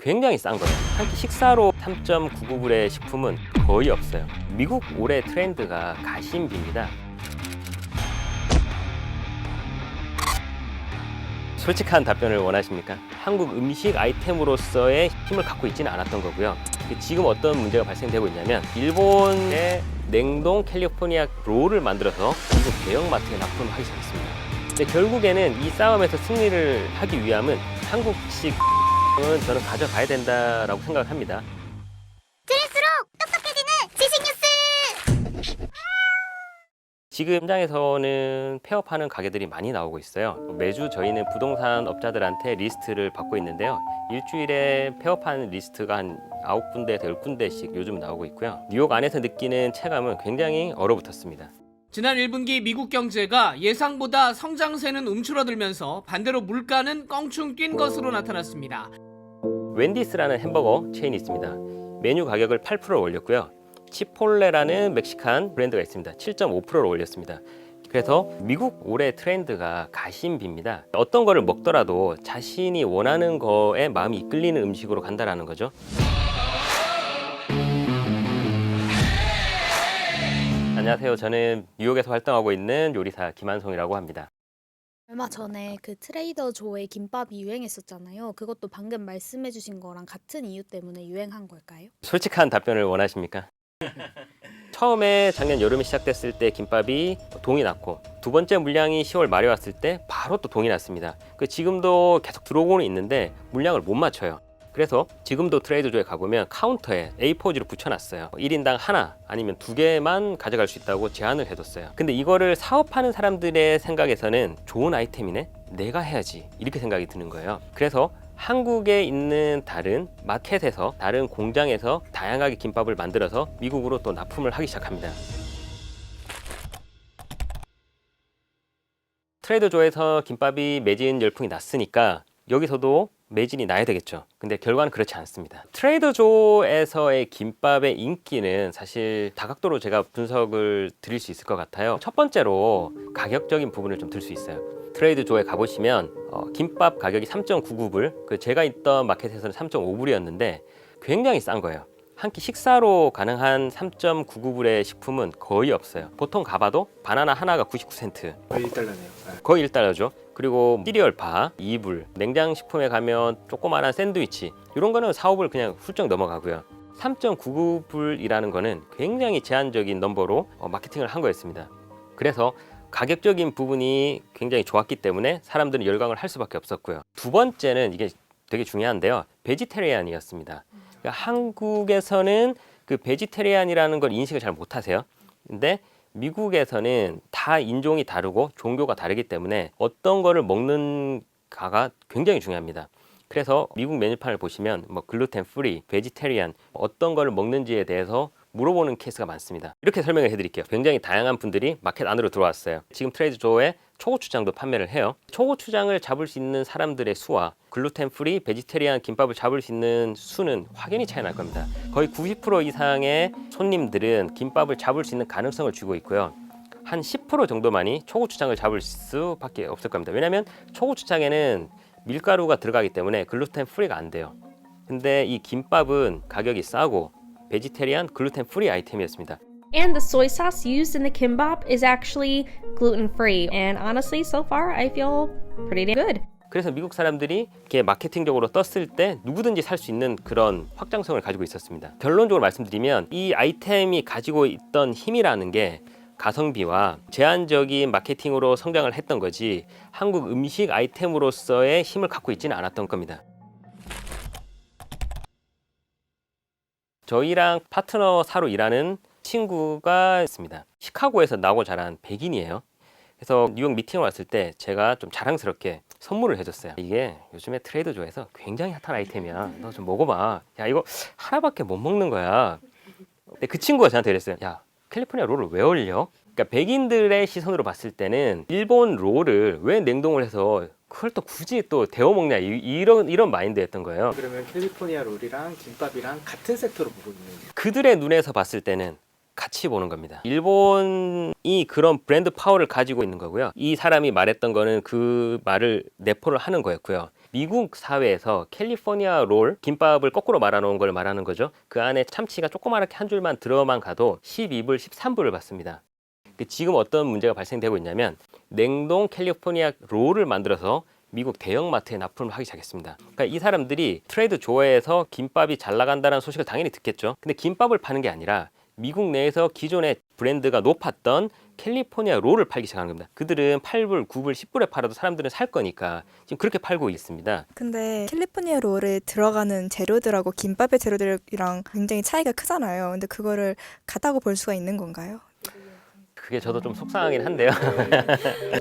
굉장히 싼 거예요. 한 끼 식사로 3.99불의 식품은 거의 없어요. 미국 올해 트렌드가 가심비입니다. 솔직한 답변을 원하십니까? 한국 음식 아이템으로서의 힘을 갖고 있지는 않았던 거고요. 지금 어떤 문제가 발생되고 있냐면 일본의 냉동 캘리포니아 롤을 만들어서 미국 대형마트에 납품을 하기 시작했습니다. 근데 결국에는 이 싸움에서 승리를 하기 위함은 한국식은 저는 가져가야 된다라고 생각을 합니다. 들을수록 똑똑해지는 지식 뉴스! 지금 현장에서는 폐업하는 가게들이 많이 나오고 있어요. 매주 저희는 부동산 업자들한테 리스트를 받고 있는데요. 일주일에 폐업하는 리스트가 한 9군데에서 10군데씩 요즘 나오고 있고요. 뉴욕 안에서 느끼는 체감은 굉장히 얼어붙었습니다. 지난 1분기 미국 경제가 예상보다 성장세는 움츠러들면서 반대로 물가는 껑충 뛴 것으로 나타났습니다. 웬디스라는 햄버거 체인이 있습니다. 메뉴 가격을 8% 올렸고요. 치폴레라는 멕시칸 브랜드가 있습니다. 7.5%를 올렸습니다. 그래서 미국 올해 트렌드가 가심비입니다. 어떤 거를 먹더라도 자신이 원하는 거에 마음이 이끌리는 음식으로 간다라는 거죠. 안녕하세요. 저는 뉴욕에서 활동하고 있는 요리사 김한송이라고 합니다. 얼마 전에 그 트레이더 조의 김밥이 유행했었잖아요. 그것도 방금 말씀해주신 거랑 같은 이유 때문에 유행한 걸까요? 솔직한 답변을 원하십니까? 처음에 작년 여름에 시작됐을 때 김밥이 동이 났고 두 번째 물량이 10월 말에 왔을 때 바로 또 동이 났습니다. 지금도 계속 들어오고는 있는데 물량을 못 맞춰요. 그래서 지금도 트레이더조에 가보면 카운터에 A4지로 붙여놨어요. 1인당 하나 아니면 2개만 가져갈 수 있다고 제한을 해뒀어요. 근데 이거를 사업하는 사람들의 생각에서는 좋은 아이템이네? 내가 해야지 이렇게 생각이 드는 거예요. 그래서 한국에 있는 다른 마켓에서 다른 공장에서 다양하게 김밥을 만들어서 미국으로 또 납품을 하기 시작합니다. 트레이더조에서 김밥이 매진 열풍이 났으니까 여기서도 매진이 나야 되겠죠. 근데 결과는 그렇지 않습니다. 트레이더조에서의 김밥의 인기는 사실 다각도로 제가 분석을 드릴 수 있을 것 같아요. 첫 번째로 가격적인 부분을 좀 들 수 있어요. 트레이더조에 가보시면 김밥 가격이 3.99불, 제가 있던 마켓에서는 3.5불이었는데 굉장히 싼 거예요. 한 끼 식사로 가능한 3.99불의 식품은 거의 없어요. 보통 가봐도 바나나 하나가 99센트. 거의 1달러네요. 거의 1달러죠. 그리고 시리얼바 2불, 냉장식품에 가면 조그마한 샌드위치 이런 거는 4, 5불 그냥 훌쩍 넘어가고요. 3.99불이라는 거는 굉장히 제한적인 넘버로 마케팅을 한 거였습니다. 그래서 가격적인 부분이 굉장히 좋았기 때문에 사람들은 열광을 할 수밖에 없었고요. 두 번째는 이게 되게 중요한데요. 베지테리안이었습니다. 그러니까 한국에서는 그 베지테리안이라는 걸 인식을 잘 못하세요. 근데 미국에서는 다 인종이 다르고 종교가 다르기 때문에 어떤 거를 먹는가가 굉장히 중요합니다. 그래서 미국 메뉴판을 보시면 글루텐 프리, 베지테리안 어떤 거를 먹는지에 대해서 물어보는 케이스가 많습니다. 이렇게 설명을 해드릴게요. 굉장히 다양한 분들이 마켓 안으로 들어왔어요. 지금 트레이더조에 초고추장도 판매를 해요. 초고추장을 잡을 수 있는 사람들의 수와 글루텐 프리, 베지테리안 김밥을 잡을 수 있는 수는 확연히 차이 날 겁니다. 거의 90% 이상의 손님들은 김밥을 잡을 수 있는 가능성을 쥐고 있고요. 한 10% 정도만이 초고추장을 잡을 수밖에 없을 겁니다. 왜냐하면 초고추장에는 밀가루가 들어가기 때문에 글루텐 프리가 안 돼요. 근데 이 김밥은 가격이 싸고 베지테리안, 글루텐 프리 아이템이었습니다. And the soy sauce used in the kimbap is actually gluten-free. And honestly, so far, I feel pretty damn good. 그래서 미국 사람들이 이렇게 마케팅적으로 떴을 때 누구든지 살 수 있는 그런 확장성을 가지고 있었습니다. 결론적으로 말씀드리면 이 아이템이 가지고 있던 힘이라는 게 가성비와 제한적인 마케팅으로 성장을 했던 거지 한국 음식 아이템으로서의 힘을 갖고 있지는 않았던 겁니다. 저희랑 파트너사로 일하는 친구가 있습니다. 시카고에서 나고 자란 백인이에요. 그래서 뉴욕 미팅을 왔을 때 제가 좀 자랑스럽게 선물을 해줬어요. 이게 요즘에 트레이더조에서 굉장히 핫한 아이템이야. 너 좀 먹어봐. 야, 이거 하나밖에 못 먹는 거야. 근데 그 친구가 저한테 그랬어요. 야, 캘리포니아 롤을 왜 올려? 그러니까 백인들의 시선으로 봤을 때는 일본 롤을 왜 냉동을 해서 그걸 또 굳이 또 데워 먹냐 이런 마인드였던 거예요. 그러면 캘리포니아 롤이랑 김밥이랑 같은 섹터로 보고 있는 거예요. 그들의 눈에서 봤을 때는 같이 보는 겁니다. 일본이 그런 브랜드 파워를 가지고 있는 거고요. 이 사람이 말했던 거는 그 말을 내포를 하는 거였고요. 미국 사회에서 캘리포니아 롤 김밥을 거꾸로 말아놓은 걸 말하는 거죠. 그 안에 참치가 조그맣게 한 줄만 들어만 가도 12불, 13불을 받습니다. 지금 어떤 문제가 발생되고 있냐면 냉동 캘리포니아 롤을 만들어서 미국 대형마트에 납품을 하기 시작했습니다. 그러니까 이 사람들이 트레이드 조에서 김밥이 잘 나간다는 소식을 당연히 듣겠죠. 근데 김밥을 파는 게 아니라 미국 내에서 기존의 브랜드가 높았던 캘리포니아 롤을 팔기 시작하는 겁니다. 그들은 8불, 9불, 10불에 팔아도 사람들은 살 거니까 지금 그렇게 팔고 있습니다. 근데 캘리포니아 롤에 들어가는 재료들하고 김밥의 재료들이랑 굉장히 차이가 크잖아요. 근데 그거를 같다고 볼 수가 있는 건가요? 그게 저도 좀 속상하긴 한데요.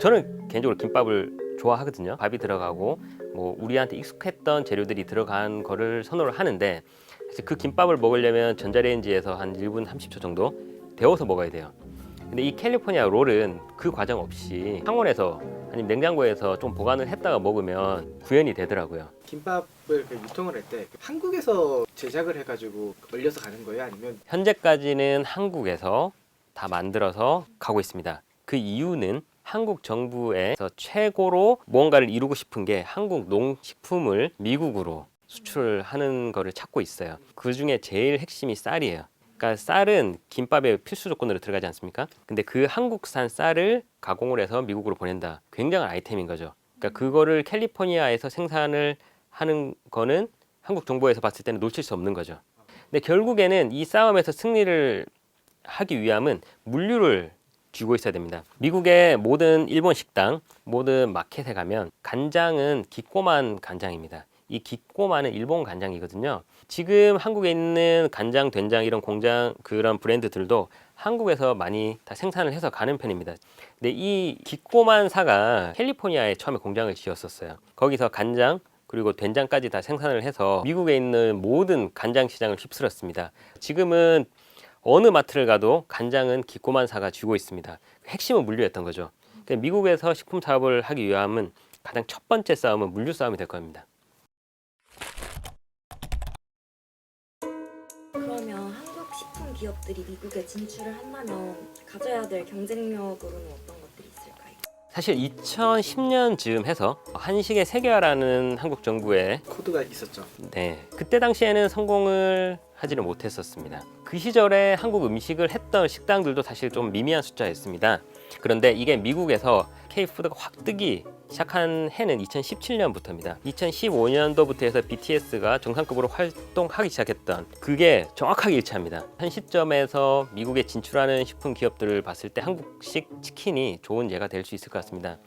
저는 개인적으로 김밥을 좋아하거든요. 밥이 들어가고 뭐 우리한테 익숙했던 재료들이 들어간 거를 선호를 하는데 사실 그 김밥을 먹으려면 전자레인지에서 한 1분 30초 정도 데워서 먹어야 돼요. 근데 이 캘리포니아 롤은 그 과정 없이 상온에서 아니면 냉장고에서 좀 보관을 했다가 먹으면 구현이 되더라고요. 김밥을 유통을 할 때 한국에서 제작을 해가지고 얼려서 가는 거예요? 아니면 현재까지는 한국에서 다 만들어서 가고 있습니다. 그 이유는 한국 정부에서 최고로 무언가를 이루고 싶은 게 한국 농식품을 미국으로 수출을 하는 거를 찾고 있어요. 그 중에 제일 핵심이 쌀이에요. 그러니까 쌀은 김밥의 필수 조건으로 들어가지 않습니까? 근데 그 한국산 쌀을 가공을 해서 미국으로 보낸다. 굉장한 아이템인 거죠. 그러니까 그거를 캘리포니아에서 생산을 하는 거는 한국 정부에서 봤을 때는 놓칠 수 없는 거죠. 근데 결국에는 이 싸움에서 승리를 하기 위함은 물류를 쥐고 있어야 됩니다. 미국의 모든 일본 식당, 모든 마켓에 가면 간장은 기꼬만 간장입니다. 이 기꼬마는 일본 간장이거든요. 지금 한국에 있는 간장, 된장 이런 공장 그런 브랜드들도 한국에서 많이 다 생산을 해서 가는 편입니다. 근데 이 기꼬만사가 캘리포니아에 처음에 공장을 지었었어요. 거기서 간장 그리고 된장까지 다 생산을 해서 미국에 있는 모든 간장 시장을 휩쓸었습니다. 지금은 어느 마트를 가도 간장은 기꼬만사가 쥐고 있습니다. 핵심은 물류였던 거죠. 그러니까 미국에서 식품 사업을 하기 위함은 가장 첫 번째 싸움은 물류 싸움이 될 겁니다. 그러면 한국 식품 기업들이 미국에 진출을 한다면 가져야 될 경쟁력으로는 어떤 것들이 있을까요? 사실 2010년 즈음 해서 한식의 세계화라는 한국 정부의 코드가 있었죠. 그때 당시에는 성공을 하지는 못했었습니다. 그 시절에 한국 음식을 했던 식당들도 사실 좀 미미한 숫자였습니다. 그런데 이게 미국에서 K푸드가 확 뜨기 시작한 해는 2017년부터입니다. 2015년도부터 해서 BTS가 정상급으로 활동하기 시작했던 그게 정확하게 일치합니다. 현 시점에서 미국에 진출하는 식품 기업들을 봤을 때 한국식 치킨이 좋은 예가 될 수 있을 것 같습니다.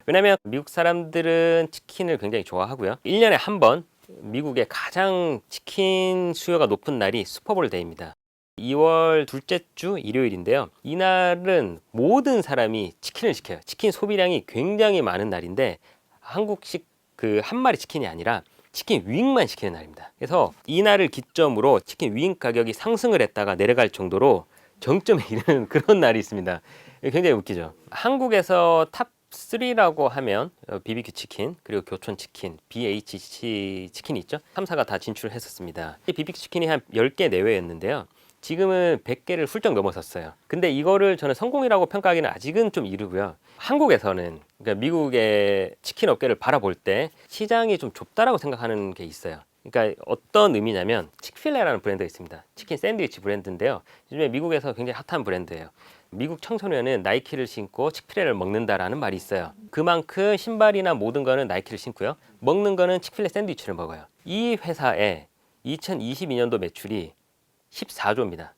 왜냐하면 미국 사람들은 치킨을 굉장히 좋아하고요. 1년에 한 번 미국의 가장 치킨 수요가 높은 날이 슈퍼볼 데이입니다. 2월 둘째 주 일요일인데요. 이날은 모든 사람이 치킨을 시켜요. 치킨 소비량이 굉장히 많은 날인데 한국식 그 한 마리 치킨이 아니라 치킨 윙만 시키는 날입니다. 그래서 이날을 기점으로 치킨 윙 가격이 상승을 했다가 내려갈 정도로 정점에 이르는 그런 날이 있습니다. 굉장히 웃기죠. 한국에서 탑 3라고 하면 BBQ 치킨, 그리고 교촌 치킨, BHC 치킨이 있죠. 3사가 다 진출했었습니다. 이 BBQ 치킨이 한 10개 내외였는데요. 지금은 100개를 훌쩍 넘어섰어요. 근데 이거를 저는 성공이라고 평가하기는 아직은 좀 이르고요. 한국에서는 그러니까 미국의 치킨 업계를 바라볼 때 시장이 좀 좁다라고 생각하는 게 있어요. 그러니까 어떤 의미냐면 칙필레라는 브랜드가 있습니다. 치킨 샌드위치 브랜드인데요. 요즘에 미국에서 굉장히 핫한 브랜드예요. 미국 청소년은 나이키를 신고 칙필레를 먹는다라는 말이 있어요. 그만큼 신발이나 모든 거는 나이키를 신고요. 먹는 거는 칙필레 샌드위치를 먹어요. 이 회사의 2022년도 매출이 14조입니다.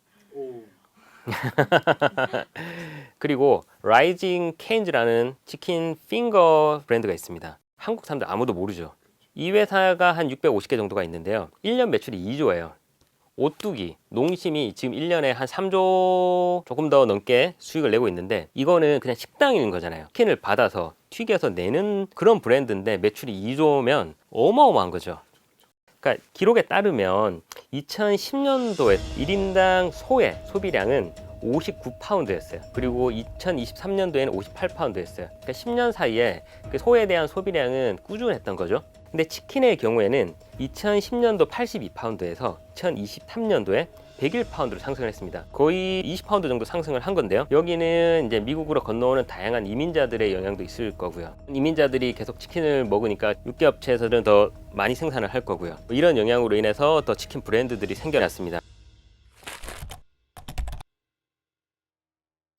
그리고 라이징 케인즈라는 치킨 핑거 브랜드가 있습니다. 한국 사람들 아무도 모르죠. 이 회사가 한 650개 정도가 있는데요. 1년 매출이 2조예요. 오뚜기, 농심이 지금 1년에 한 3조 조금 더 넘게 수익을 내고 있는데 이거는 그냥 식당인 거잖아요. 치킨을 받아서 튀겨서 내는 그런 브랜드인데 매출이 2조면 어마어마한 거죠. 그러니까 기록에 따르면 2010년도에 1인당 소의 소비량은 59파운드였어요. 그리고 2023년도에는 58파운드였어요. 그러니까 10년 사이에 그 소에 대한 소비량은 꾸준했던 거죠. 근데 치킨의 경우에는 2010년도 82파운드에서 2023년도에 101파운드로 상승을 했습니다. 거의 20파운드 정도 상승을 한 건데요. 여기는 이제 미국으로 건너오는 다양한 이민자들의 영향도 있을 거고요. 이민자들이 계속 치킨을 먹으니까 육개업체에서는 더 많이 생산을 할 거고요. 이런 영향으로 인해서 더 치킨 브랜드들이 생겨났습니다.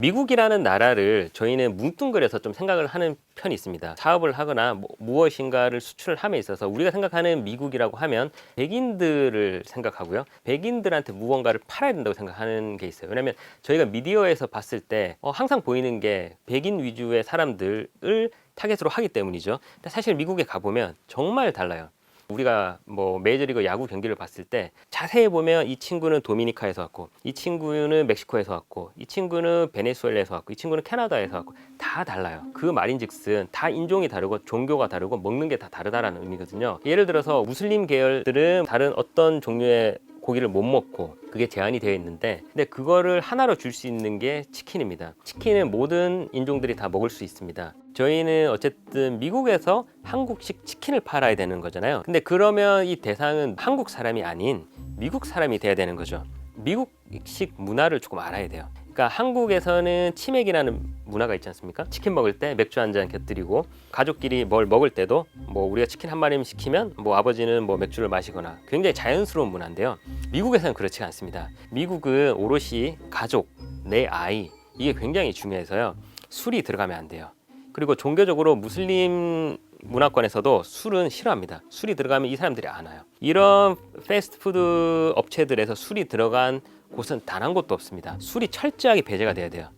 미국이라는 나라를 저희는 뭉뚱그려서 좀 생각을 하는 편이 있습니다. 사업을 하거나 무엇인가를 수출을 함에 있어서 우리가 생각하는 미국이라고 하면 백인들을 생각하고요. 백인들한테 무언가를 팔아야 된다고 생각하는 게 있어요. 왜냐하면 저희가 미디어에서 봤을 때 항상 보이는 게 백인 위주의 사람들을 타겟으로 하기 때문이죠. 근데 사실 미국에 가보면 정말 달라요. 우리가 뭐 메이저리그 야구 경기를 봤을 때 자세히 보면 이 친구는 도미니카에서 왔고, 이 친구는 멕시코에서 왔고, 이 친구는 베네수엘라에서 왔고, 이 친구는 캐나다에서 왔고, 다 달라요. 그 말인즉슨 다 인종이 다르고 종교가 다르고 먹는 게 다 다르다라는 의미거든요. 예를 들어서 무슬림 계열들은 다른 어떤 종류의 고기를 못 먹고 그게 제한이 되어 있는데, 근데 그거를 하나로 줄 수 있는 게 치킨입니다. 치킨은 모든 인종들이 다 먹을 수 있습니다. 저희는 어쨌든 미국에서 한국식 치킨을 팔아야 되는 거잖아요. 근데 그러면 이 대상은 한국 사람이 아닌 미국 사람이 돼야 되는 거죠. 미국식 문화를 조금 알아야 돼요. 그러니까 한국에서는 치맥이라는 문화가 있지 않습니까? 치킨 먹을 때 맥주 한 잔 곁들이고, 가족끼리 뭘 먹을 때도 뭐 우리가 치킨 한 마리를 시키면 뭐 아버지는 뭐 맥주를 마시거나, 굉장히 자연스러운 문화인데요. 미국에서는 그렇지가 않습니다. 미국은 오롯이 가족, 내 아이, 이게 굉장히 중요해서요. 술이 들어가면 안 돼요. 그리고 종교적으로 무슬림 문화권에서도 술은 싫어합니다. 술이 들어가면 이 사람들이 안 와요. 이런 패스트푸드 업체들에서 술이 들어간 곳은 단 한 곳도 없습니다. 술이 철저하게 배제가 돼야 돼요.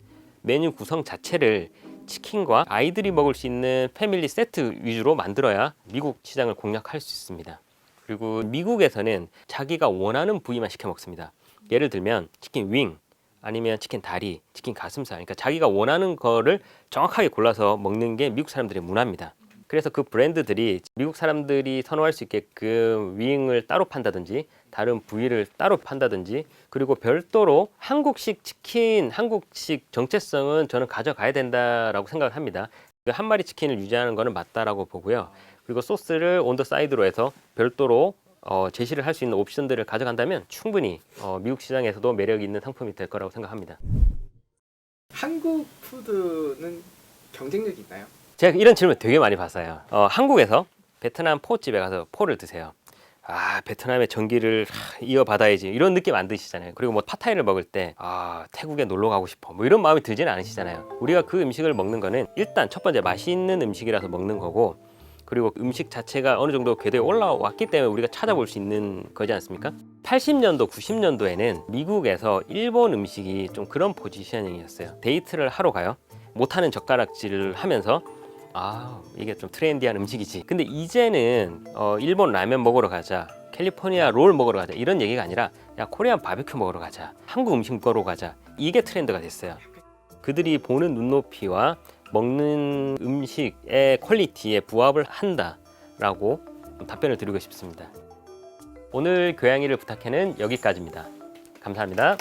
메뉴 구성 자체를 치킨과 아이들이 먹을 수 있는 패밀리 세트 위주로 만들어야 미국 시장을 공략할 수 있습니다. 그리고 미국에서는 자기가 원하는 부위만 시켜 먹습니다. 예를 들면 치킨 윙, 아니면 치킨 다리, 치킨 가슴살, 그러니까 자기가 원하는 거를 정확하게 골라서 먹는 게 미국 사람들의 문화입니다. 그래서 그 브랜드들이 미국 사람들이 선호할 수 있게끔 윙을 따로 판다든지, 다른 부위를 따로 판다든지, 그리고 별도로 한국식 치킨, 한국식 정체성은 저는 가져가야 된다라고 생각을 합니다. 한 마리 치킨을 유지하는 거는 맞다라고 보고요. 그리고 소스를 온 더 사이드로 해서 별도로 제시를 할 수 있는 옵션들을 가져간다면 충분히 미국 시장에서도 매력 있는 상품이 될 거라고 생각합니다. 한국 푸드는 경쟁력이 있나요? 제가 이런 질문 되게 많이 봤어요. 한국에서 베트남 포집에 가서 포를 드세요. 아, 베트남의 전기를 이어받아야지, 이런 느낌 안 드시잖아요. 그리고 뭐 팟타이를 먹을 때 태국에 놀러 가고 싶어, 뭐 이런 마음이 들지는 않으시잖아요. 우리가 그 음식을 먹는 거는 일단 첫 번째 맛있는 음식이라서 먹는 거고, 그리고 음식 자체가 어느 정도 궤도에 올라왔기 때문에 우리가 찾아볼 수 있는 거지 않습니까? 80년도, 90년도에는 미국에서 일본 음식이 좀 그런 포지셔닝이었어요. 데이트를 하러 가요. 못하는 젓가락질을 하면서 이게 좀 트렌디한 음식이지. 근데 이제는 일본 라면 먹으러 가자, 캘리포니아 롤 먹으러 가자, 이런 얘기가 아니라 야, 코리안 바비큐 먹으러 가자, 한국 음식 먹으러 가자, 이게 트렌드가 됐어요. 그들이 보는 눈높이와 먹는 음식의 퀄리티에 부합을 한다라고 답변을 드리고 싶습니다. 오늘 교양이를 부탁해는 여기까지입니다. 감사합니다.